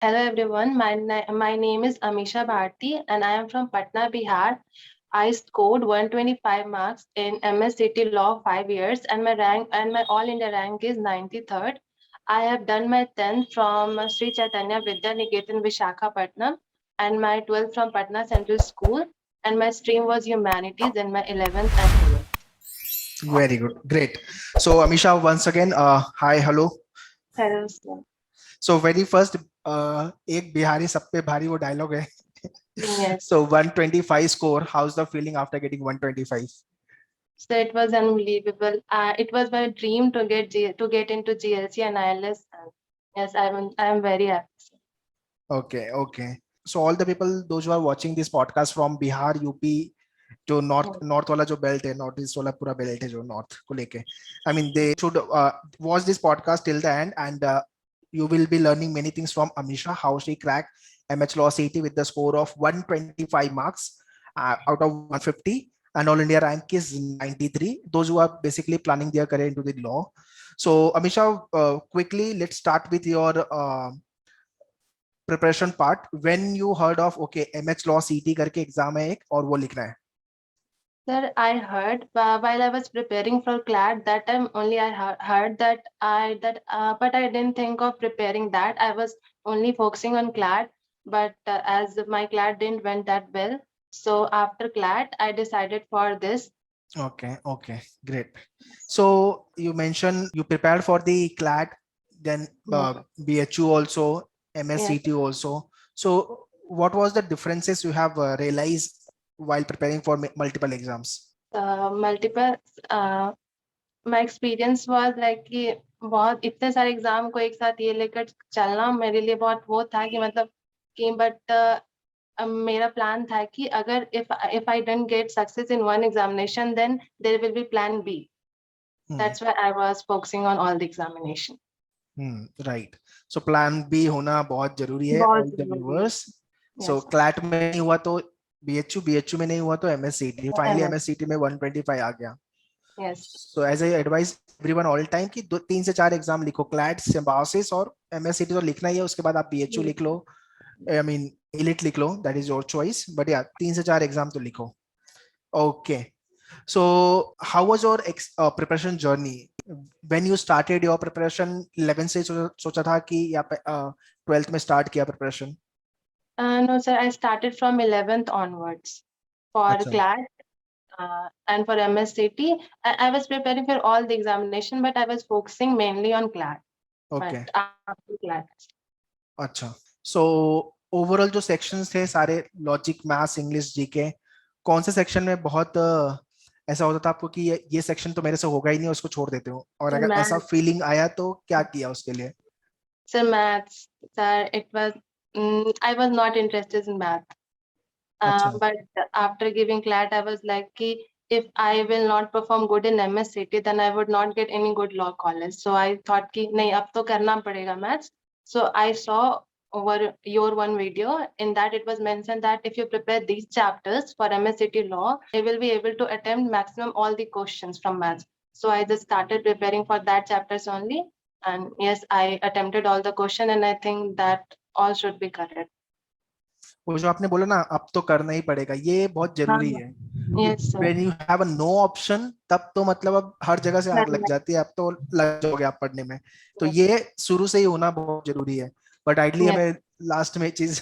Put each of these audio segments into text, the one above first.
Hello everyone, my name is Amisha Bharti and I am from Patna, Bihar. I scored 125 marks in MSCT Law 5 years and my All India rank is 93rd. I have done my 10th from Sri Chaitanya Vidya Niketan Vishakhapatnam and my 12th from Patna Central School and my stream was humanities in my 11th and 12th. Very good. Great. So, Amisha, once again, hi, hello. Hello, sir. So, very first, एक बिहारी सब पे भारी वो dialogue है. Yes. So, 125 score. How's the feeling after getting 125? So it was unbelievable. It was my dream to to get into GLC and ILS. And yes, I'm very happy. Okay, okay. So, all the people, those who are watching this podcast from Bihar, UP, जो north वाला जो belt है, north east वाला पूरा belt है जो north को लेके, I mean they should watch this podcast till the end and you will be learning many things from Amisha, how she cracked MH Law CT with the score of 125 marks out of 150, and All India rank is 93. Those who are basically planning their career into the law. So, Amisha, quickly, let's start with your preparation part. When you heard of, okay, MH Law CT करके exam है एक और वो लिखना है. Sir, I heard while I was preparing for CLAT that time only I heard but I didn't think of preparing that. I was only focusing on CLAT, but as my CLAT didn't went that well, so after CLAT I decided for this. Okay, okay, great. So you mentioned you prepared for the CLAT, then Yes. BHU also, Yes. MSCT also. So what was the differences you have realized while preparing for multiple exams? Multiple. My experience was like कि बहुत इतने सारे exam को एक साथ ये लेकर चलना मेरे लिए बहुत वो था कि मतलब कि बट मेरा प्लान था कि अगर if I don't get success in one examination then there will be plan B. That's why I was focusing on all the examination. Right. So plan B होना बहुत जरूरी है, बहुत ऑल द जरूरी है. व्यूअर्स. So yes. क्लैट में नहीं हुआ तो बीएचयू में नहीं हुआ तो एमएससीटी, फाइनली एमएससीटी में 125 आ गया. Yes. So as I advice everyone all time कि 3 से 4 एग्जाम लिखो, क्लैट, सिम्बायोसिस और एमएससीटी तो लिखना ही है, उसके बाद आप बीएचयू लिख लो, आई मीन इलिट लिख लो, that is your choice, but या 3 से 4 एग्जाम तो लिखो. Okay. So how was your preparation journey when you started your preparation? 11 से सोचा था कि या 12th में स्टार्ट किया preparation? No sir, I started from 11th onwards for अच्छा. CLAT. And for MSCT, I was preparing for all the examination, but I was focusing mainly on CLAT. Okay. But after CLAT, अच्छा. So overall जो sections थे सारे, logic, maths, English, GK, कौन से section में बहुत ऐसा होता था आपको कि ये सेक्शन तो मेरे से होगा ही नहीं, उसको छोड़ देते हो, और so अगर ऐसा math, फीलिंग आया तो क्या किया उसके लिए? so maths, sir, it was I was not interested in math. अच्छा. But after giving CLAT, I was like, कि if I will not perform good in MSCT, then I would not get any good law college. So I thought कि नहीं अब तो करना पड़ेगा maths. So I saw over your one video. In that it was mentioned that if you prepare these chapters for MSCT law, you will be able to attempt maximum all the questions from maths. So I just started preparing for that chapters only. And yes, I attempted all the question and I think that all should be correct. वो जो आपने बोला ना, अब तो करना ही पड़ेगा, ये बहुत हाँ. जरूरी है. Yes, sir. When you have a no option, तब तो मतलब अब हर जगह से आग लग जाती है, अब तो लग जाओगे आप पढ़ने में. तो Yes. ये शुरू से ही होना बहुत जरूरी है, बट आइडली Yes. हमें लास्ट में चीज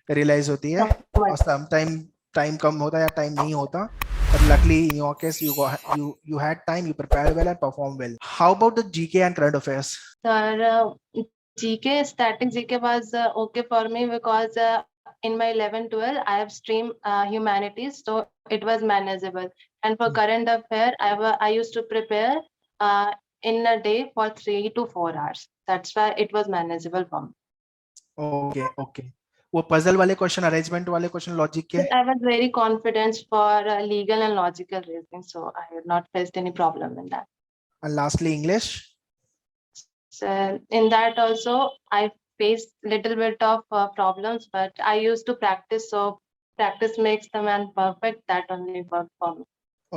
रियलाइज होती है, और But सम टाइम टाइम कम होता है या टाइम नहीं होता, but luckily in your case you had time, you prepared well and performed well. How about the GK and current affairs? sir, GK, static GK was okay for me because in my 11, 12, I have stream humanities, so it was manageable. And for current affair, I used to prepare in a day for 3 to 4 hours. That's why it was manageable for me. Okay, okay. वो puzzle वाले question, arrangement वाले question, logic के? But I was very confident for legal and logical reasoning, so I had not faced any problem in that. And lastly English? So in that also, I faced little bit of problems, but I used to practice. So practice makes the man perfect. That only worked for me.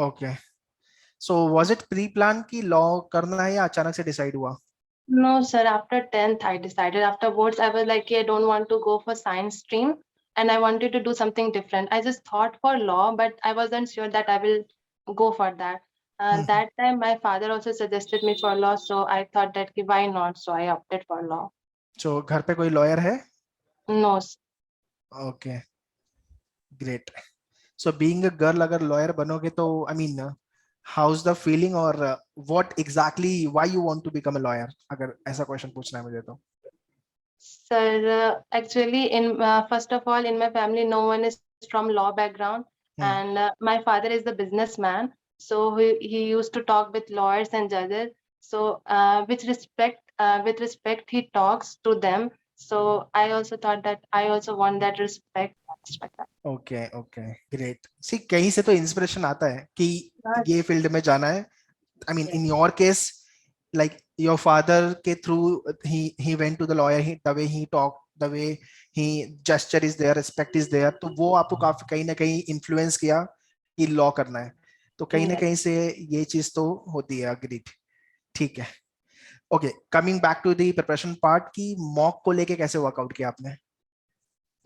Okay. So was it pre plan कि law करना है या अचानक से decide हुआ? No, sir. After 10th, I decided. After boards, I was like, I don't want to go for science stream, and I wanted to do something different. I just thought for law, but I wasn't sure that I will go for that. That time, my father also suggested me for law, so I thought that why not? So I opted for law. So घर पे कोई lawyer है? No, sir. Okay, great. So being a girl, अगर lawyer बनोगे तो I mean, how's the feeling or what exactly why you want to become a lawyer? अगर ऐसा question पूछना है मुझे तो. Sir, actually, in first of all, in my family, no one is from law background, and my father is the businessman. So he used to talk with lawyers and judges. So with respect, he talks to them. So I also thought that I also want that respect. Okay, okay, great. See, कहीं से तो inspiration आता है कि ये field में जाना है. I mean, in your case, like your father के through he went to the lawyer, the way he talked, the way he gesture is there, respect is there, तो वो आपको काफी कहीं ना कहीं influence किया कि law करना है. तो कहीं ना कहीं से ये चीज तो होती है. Agreed. ठीक है. Okay, coming back to the preparation part, कि mock को लेके कैसे workout किया आपने?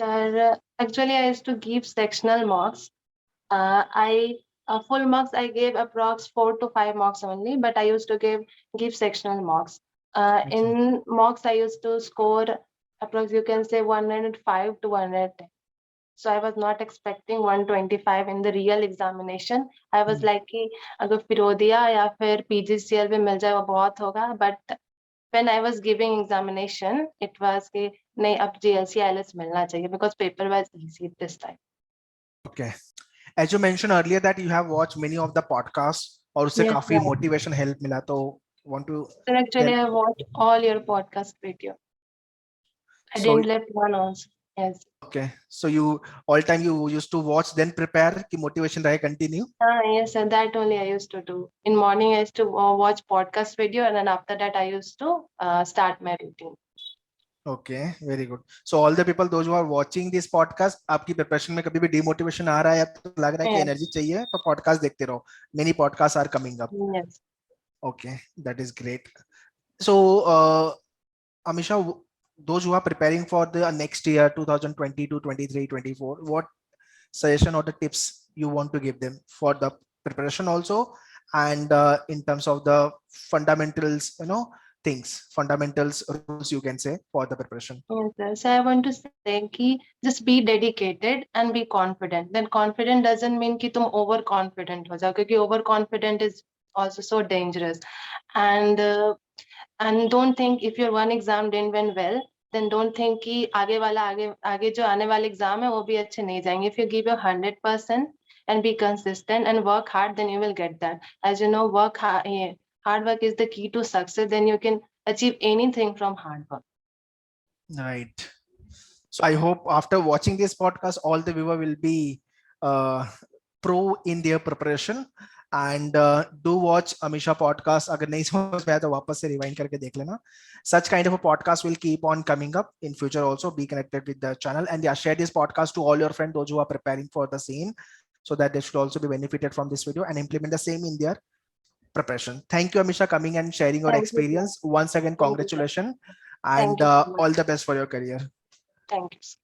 Sir, actually, I used to give sectional marks. I full marks I gave approx 4 to 5 marks only, but I used to give sectional marks. In marks I used to score approx you can say 105 to 110. So I was not expecting 125 in the real examination. I was like कि अगर फिरोदिया या फिर PGCL में मिल जाए वो बहुत होगा. But when I was giving examination, it was कि नहीं अब GLC ILS मिलना चाहिए because paper was easy this time. Okay. As you mentioned earlier that you have watched many of the podcasts और उससे Yes, काफी sir. motivation help मिला, तो want to Sir, actually, I watched all your podcast video. I so didn't left one also. Yes. okay, so you all time you used to watch then prepare कि motivation रहे continue. Yes, sir. That only I used to do. In morning, I used to watch podcast video, and then after that, I used to start my routine. Okay, very good. So all the people those who are watching this podcast, आपकी preparation में कभी भी demotivation आ रहा है या तो लग रहा है कि Yes. energy चाहिए तो podcast देखते रहो. Many podcasts are coming up. Yes. Okay, that is great. So Amisha, those who are preparing for the next year 2022, 23, 24, what suggestion or the tips you want to give them for the preparation also, and in terms of the fundamentals, things, fundamentals rules you can say for the preparation? Yes, sir. So I want to say कि just be dedicated and be confident. Then confident doesn't mean कि तुम overconfident हो जाओ, क्योंकि overconfident is also so dangerous. And don't think if your one exam didn't went well, then don't think कि आगे जो आने वाले एग्जाम है वो भी अच्छे नहीं जाएंगे. If you give your 100% and be consistent and work hard, then you will get that. As you know, hard work is the key to success. Then you can achieve anything from hard work. Right. So I hope after watching this podcast, all the viewer will be pro in their preparation. And do watch Amisha podcast. अगर नहीं समझ में आया तो वापस से rewind करके देख लेना. Such kind of a podcast will keep on coming up in future also. Be connected with the channel, and yeah, share this podcast to all your friends, those who are preparing for the same, so that they should also be benefited from this video and implement the same in their preparation. Thank you, Amisha, coming and sharing your Thank you, sir. experience. Once again, Thank you, sir. congratulations Thank and you so much. all the best for your career. Thank you, sir.